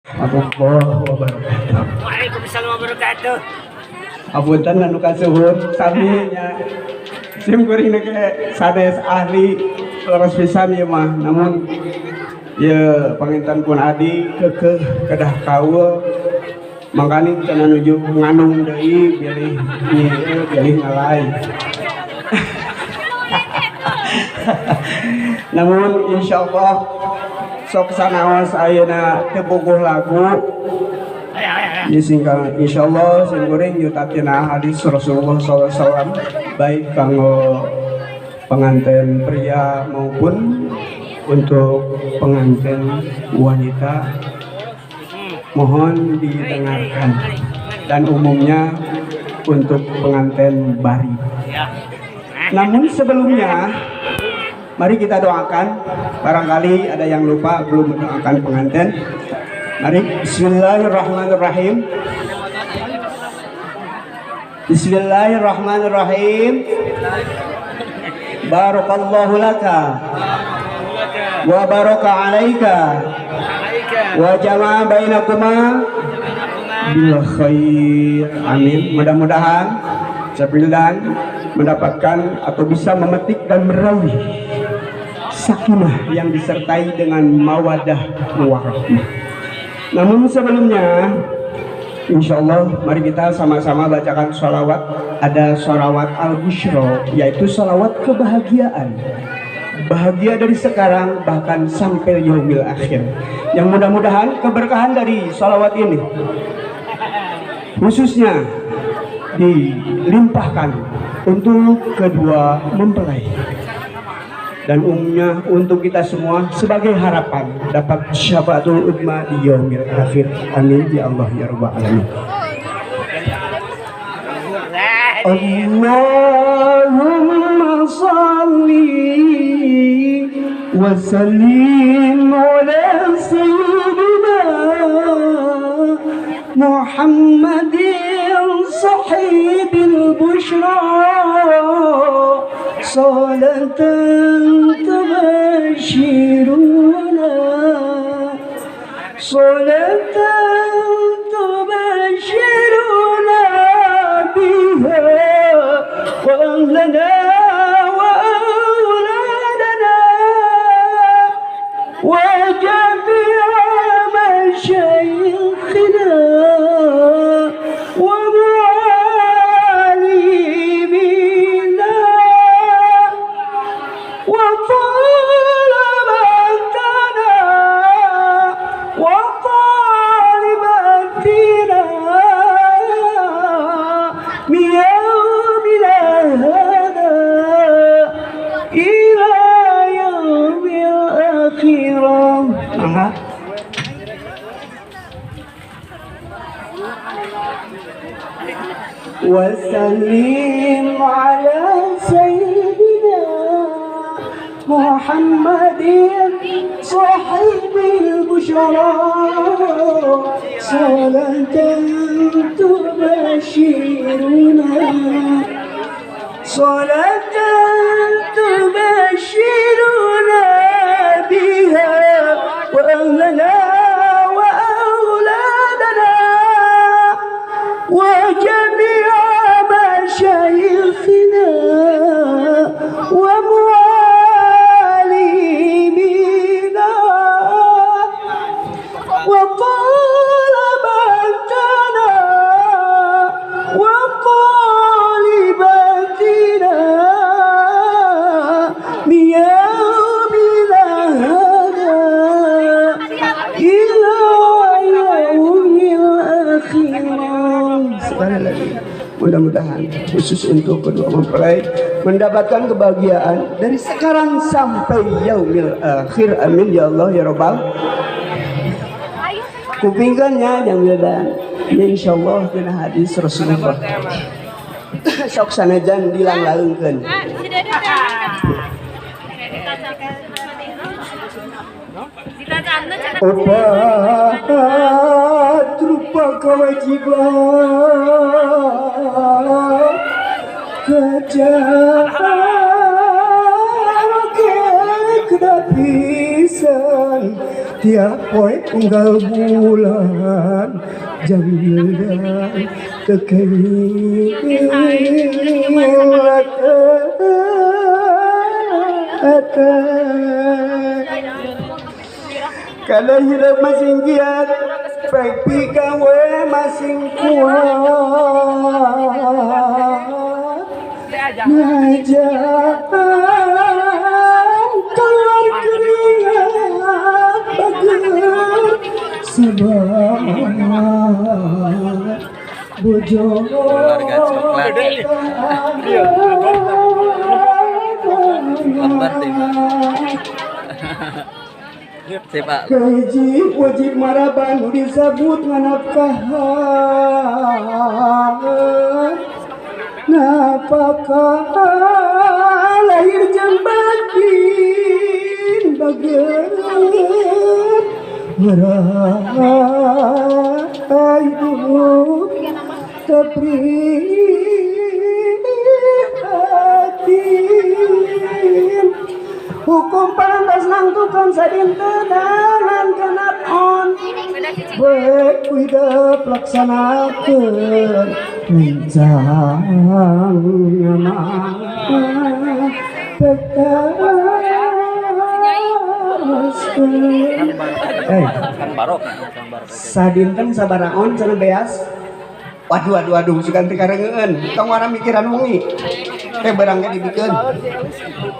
Warahmatullahi wabarakatuh. Waalaikumsalam wabarakatuh. Apunten anu kasuhun sami nya. Sim kuring ke sanes ahli leres pisan ieu mah. Namun ya panginten pun adi keukeuh kedah kaul mangkani teu nuju nganung deui bilih ieu bilih ngalai. Namun insyaallah sok sanaos ayeuna teu puguh lagu disingkang insyaallah sing goreng yutatina hadis Rasulullah SAW baik kanggo pengantin pria maupun untuk pengantin wanita mohon didengarkan dan umumnya untuk pengantin bari. Namun sebelumnya mari kita doakan, barangkali ada yang lupa belum mendoakan pengantin. Mari bismillahirrahmanirrahim. Bismillahirrahmanirrahim. Barakallahu laka wa baraka alaika wa jama'a bainakuma bil khair. Amin. Mudah-mudahan Sabildan mendapatkan atau bisa memetik dan meraih sakinah yang disertai dengan mawadah warahmah. Namun sebelumnya insyaallah mari kita sama-sama bacakan sholawat. Ada sholawat al-busyra, yaitu sholawat kebahagiaan, bahagia dari sekarang bahkan sampai yaumil akhir, yang mudah-mudahan keberkahan dari sholawat ini khususnya dilimpahkan untuk kedua mempelai dan umumnya untuk kita semua sebagai harapan dapat syafaatul udma di yaumil akhir. Amin ya Allah ya rabbal alamin. Allahumma shalli wa sallim ala sayyidina Muhammadin sahibil busyra salatan tubashiruna salatan tubashiruna biha wa ahlana wa auladana wa jami'a masyayikhina wa mu'alimina wa talabatana wa talibatina miyawmina hada ila yaumil akhirah. وسلم على سيدنا محمد صاحب البشرى صلاة تبشرنا صلاة تبشرنا بها وأهلنا وأولادنا وجميع مشايخنا ومعلمينا وطلبتنا وطالباتنا من يومنا هذا إلى يوم الآخرة. Mudah-mudahan khusus untuk kedua mempelai mendapatkan kebahagiaan dari sekarang sampai yaumil akhir. Amin ya Allah ya rabbal. Kupingkannya yang dan ya insyaallah dina hadis Rasulullah sok sanajan dilang-langkeun. Obat rupa kewajiban kejahat kedapisan tiap poe unggal bulan jamildan tekeuing Kada hidup masing giat baik pikawe masing kuat ngajakan keluar keringat bager sebat bojo Keluarga coklat. Lembar deh, si Pak. Kaji wajib maraban disebut nganapkahan napakah lahir jambatin bager merayu keprihatin hukum pantas nangtukan sadintenan genap on baik wida pelaksanakan rencana sadinten sabaraon cenah beas. Waduh sugan teu karengeun tong warna mikiran wengi teh barangnya dibikeun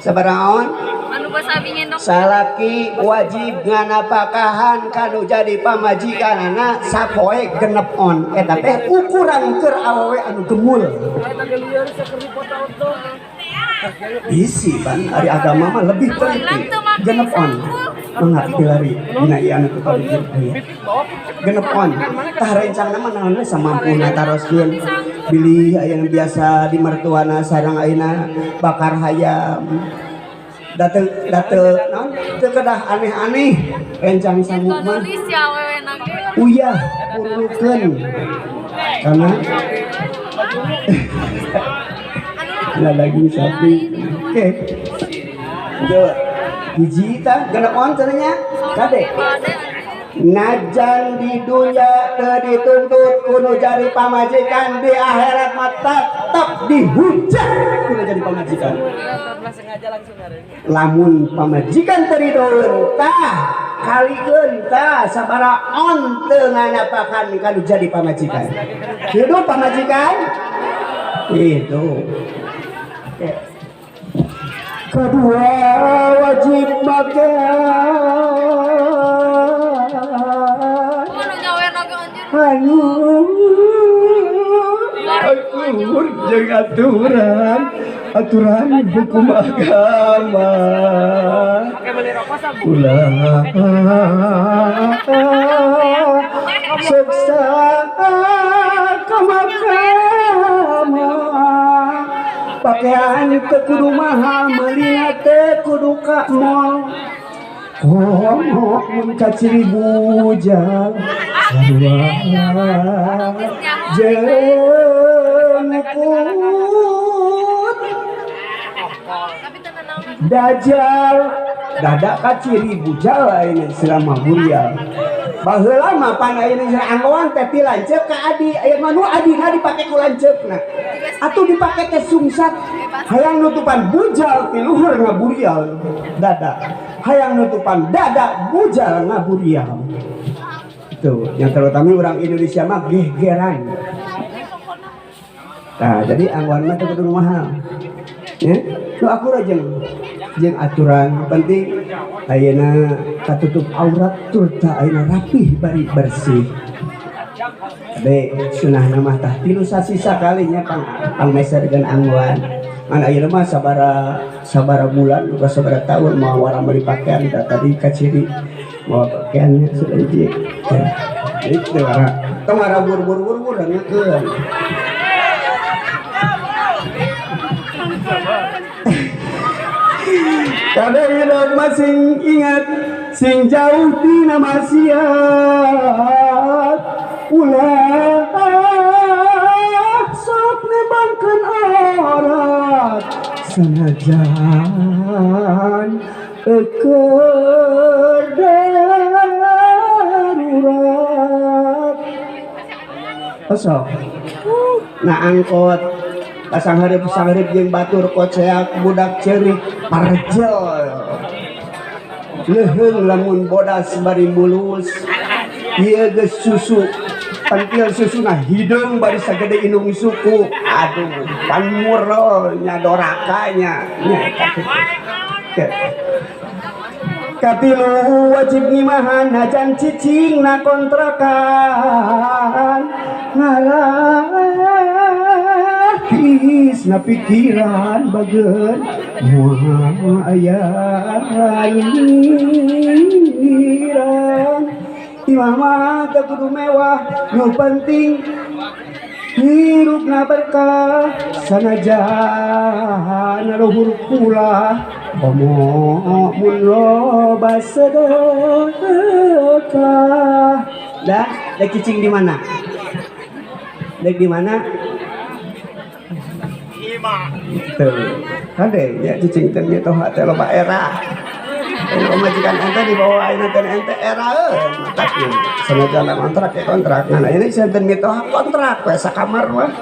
sabaraon anu basabi ngendong salaki wajib nganapakahan kanu jadi pamajikanana sapoe genep on eta teh ukuran keur awewe anu gemul isi ban ari agama mah lebih teliti genep on mengerti lari dina ieu anu teu genep on tah rencana mah naon samampuna taroskeun bilih aya yang biasa di mertuana sareng ayeuna bakar hayam date naon teu kedah aneh-aneh rencang sanggup mah nulis ya awewe nage uyah urukeun karena ada daging sapi oke coba hiji tah genep on cenanya kade najan di dunia teu dituntut kudu jadi pamajikan di akhirat mah tetep dihujat kudu jadi pamajikan lamun pamajikan teu didoeun tah kalikeun tah sabaraha on teu nganapakan kanu jadi pamajikan hidup pamajikan itu oke. Kedua wajib makan anu akur jeung aturan hukum agama ulah seksa kamakama pakaian teu kudu mahal meuli teh kudu ka mall mun ka Ciribujang sarua jeung ukut dajal dadak ka Ciribujang lain selama burial baheula mah pan ayeuna anggoan teh ti lanceuk ka adi aya manu adina dipake ku lanceukna atuh dipake teh sungsat hayang nutupan bujal ti luhur ngaburial dadak hayang nutupan dada bujal ngaburial itu yang terutama orang Indonesia mah gegeran nah jadi anggoan mah teu kudu mahal ya nu akur jeung aturan penting ayeuna katutup aurat turta ayeuna rapih bari bersih be sunah mah tah tilu sasi sakalinya pang meserkeun anggoan an ayeuna mah sabara bulan uga sabara tahun mau warang beli pakaian tadi ka ciri mau pakaiannya sudah hiji itu tong ara bur-bur ngeukeun kada hidup masing ingat sing jauh tina maksiat ulah sok nebangkeun aurat sanajan keur Osok. Nah angkot pasang harip jeung batur koceak budak ceurik parjel. Leheung lamun bodas bari mulus. Ieu geus susu. Pentil susuna hidung bari sagede indung suku. Aduh, panmurol nya dorakanya. Nya eta. Katilu wajib ngimahan hajan cicing na kontrakan ngarakis na pikiran bagen muah ayahiran imama kudu mewah nu penting hirup na berkah sanajan luhur kula komo mun loba sedekah. Dah, dek cicing di mana? Dek di mana? Tuh, kade ya cicing teh nya toh teh loba era. Kalau majikan ente dibawa ayeuna teh ente era tapi sanajan kontrak ya kontrak. Nah, ini saya teh mitoh kontrak we sakamar mah.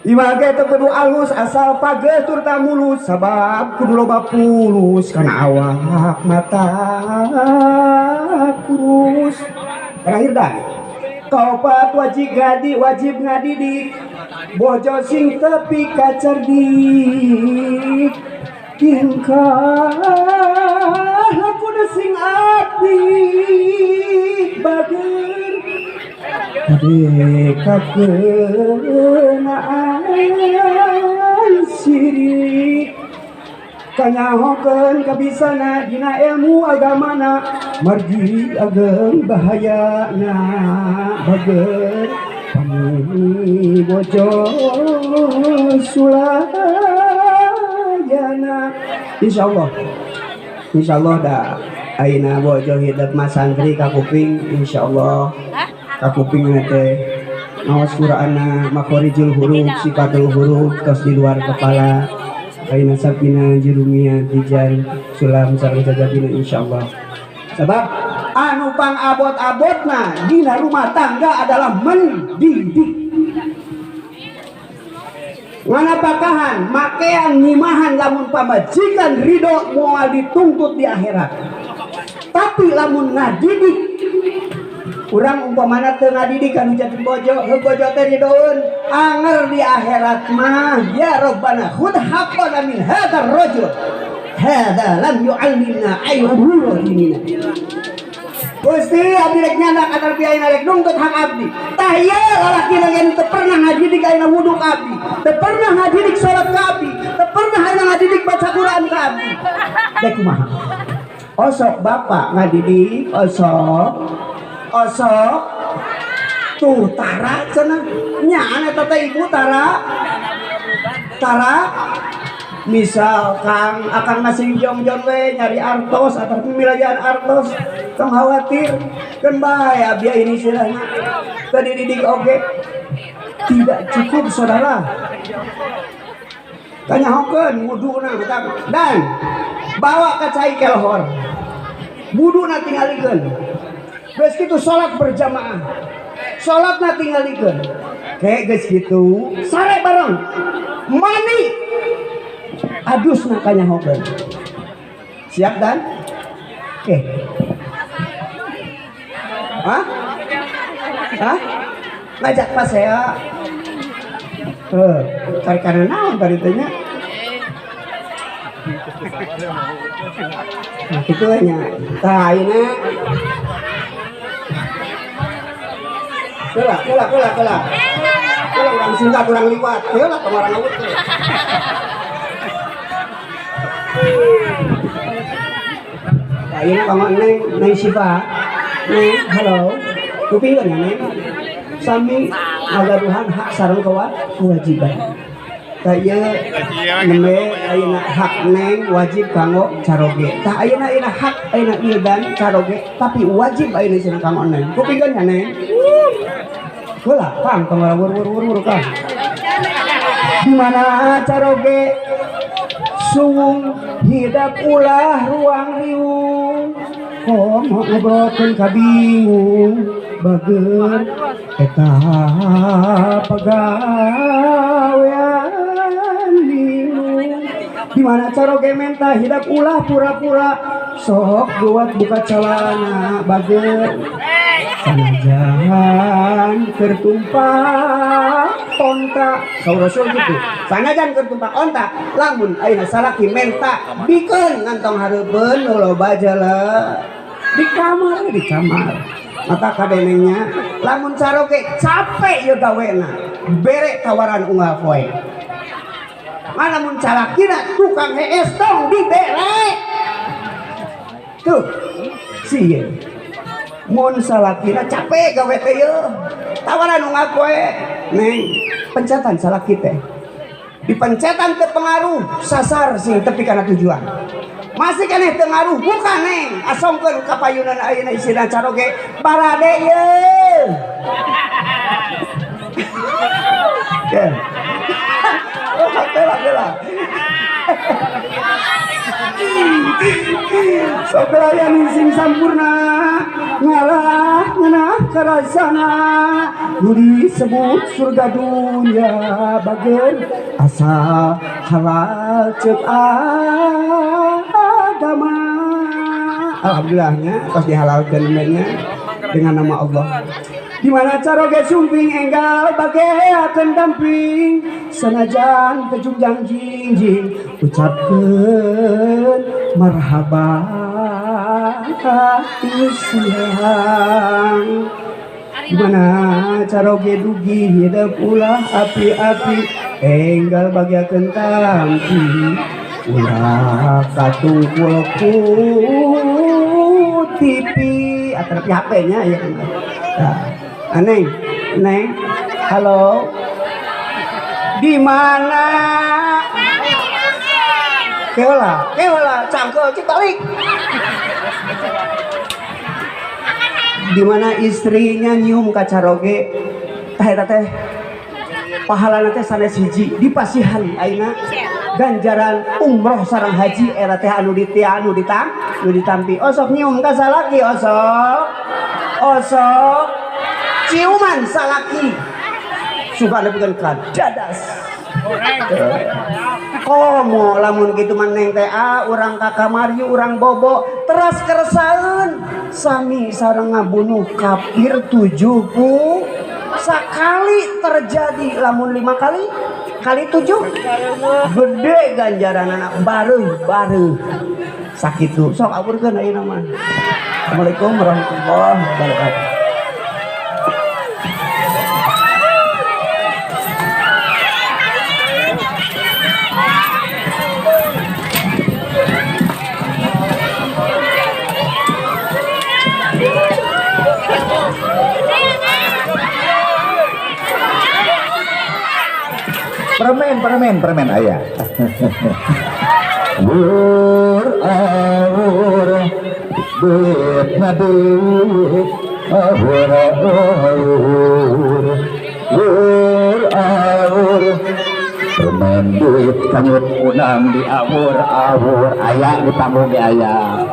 Image teu kudu alus asal page tur ta mulus sabab kudu loba pulus kana awak mata kurus. Terakhir dah. Kaopat wajib ngadidik bojo sing tepi ka cerdik tingkah kudu sing abdi bageun kakenaan sirik kanyahokeun kabisana dina ilmu agamana margi ageng bahayana bageun pami bojo sulayana insyaallah dah ayeuna bojo hidup mas santri ka kuping insyaallah kakuping teh ngawas Qur'ana makhorijul huruf sifatul huruf tos di luar kepala ayeuna sakina jurumia tijan sulam sareng jajabina insyaallah sebab anu pangabot-abotna dina rumah tangga adalah mendidik nganapakahan makean nyimahan lamun pamajikan ridho moal dituntut di akhirat tapi lamun ngadidik urang umpamana teu ngadidik anu jadi bojo teh didoeun anger di akhirat mah ya rabbana khudh haqqana min hadzal rajul hadza lam yu'allimna ayyuhul dinina Gusti abdi rek nyandak atar piaina rek nuntut hak abdi tah ieu lalaki yang teu pernah ngadidik ayeuna wudu ka abdi teu pernah ngadidik salat ka abdi teu pernah ayeuna ngadidik baca Quran ka abdi da kumaha osok bapak ngadidik osok tuh tara cenah nya ana teh ibu tara misal Kang akan masih jong-jong we nyari artos atau pemilihan artos tong khawatir kan bahaya biaya ini silahnya tadi didik oke tidak cukup saudara tanya hokeun wuduna dan bawa ke cai kelhor wuduna tingalikeun geus kitu salat berjamaah salatna tingalikeun kayak geus kitu sare bareng mani adus nakanya hokeun siap dan oke ngajak pas saya cari kanan naon tadi tanya nah gitu nya tah ayeuna Kela orang singkat orang liwat kela kemarin awet ayeuna pamang neng Siva neng halo kuping kan neng sami ngagaduhan hak sareng kewajiban tah ieu nembe ayeuna hak neng wajib kanggo caroge tah ayeuna hak ayeuna ieu dan caroge tapi wajib ayeuna cenah kanggo neng kuping kan neng heula pang tong wur kang di mana caroge suung hidap ulah ruang riung komo ngobrolkeun ka bingung bager eta pagawean bingung di mana cara ge menta hidup ulah pura-pura sok buat buka celana bager sanajan kertumpah ontak saur rasul gitu sanajan kertumpah ontak lamun ayeuna salaki menta bikeun ngantong hareupeun nu loba jalan di kamar mata kadenengnya lamun caroge capek ya gawena bere tawaran unggal poe mana mun calakina tukang hees tong dibere tuh sieun mun salakina capek gawe teh yeuh tawaran unggal poe neng pencetan salaki teh dipencetan teu pengaruh sasar sing tepi kana tujuan masih keneh teu ngaruh bukan neng asongkeun ka payunan ayeuna isina caroge barade yeuh ya bela Sobraya sing sampurna ngalah ngeunah karasana nu disebut surga dunia bageun asal halal ceuk agama alhamdulillahnya pas dihalalkeun dengan nama Allah di mana caroge sumping enggal bageakeun damping sanajan kejungjang jinjing ucapkeun marhaba siang di mana caroge dugi hidup ulah api-api enggal bageakeun damping ulah katungkul ku TV atau HP-nya ya kan. Nah, Neng, halo. Di mana? Keula, cangkel cibalik. Di mana istrinya nyium ka caroge teh pahalana teh sanes hiji dipasihan ayeuna ganjaran umroh sareng haji era teh anu ditampi osok nyium ka salaki osok ciuman salaki suka nepikeun ka dadas komo lamun kitu maneh teh urang ka kamar ieu urang bobo teras keresaeun sami sareng ngabunuh kafir 70 sakali terjadi lamun 5 kali 7 gede ganjaran anak baru sakitu sok aburkeun ayeuna mah. Assalamualaikum warahmatullahi wabarakatuh. permen ayah. Wur awur duit na duit awur wur awur permen duit kangut unang di awur ayah di panggung di ayah.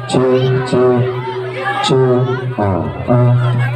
Cip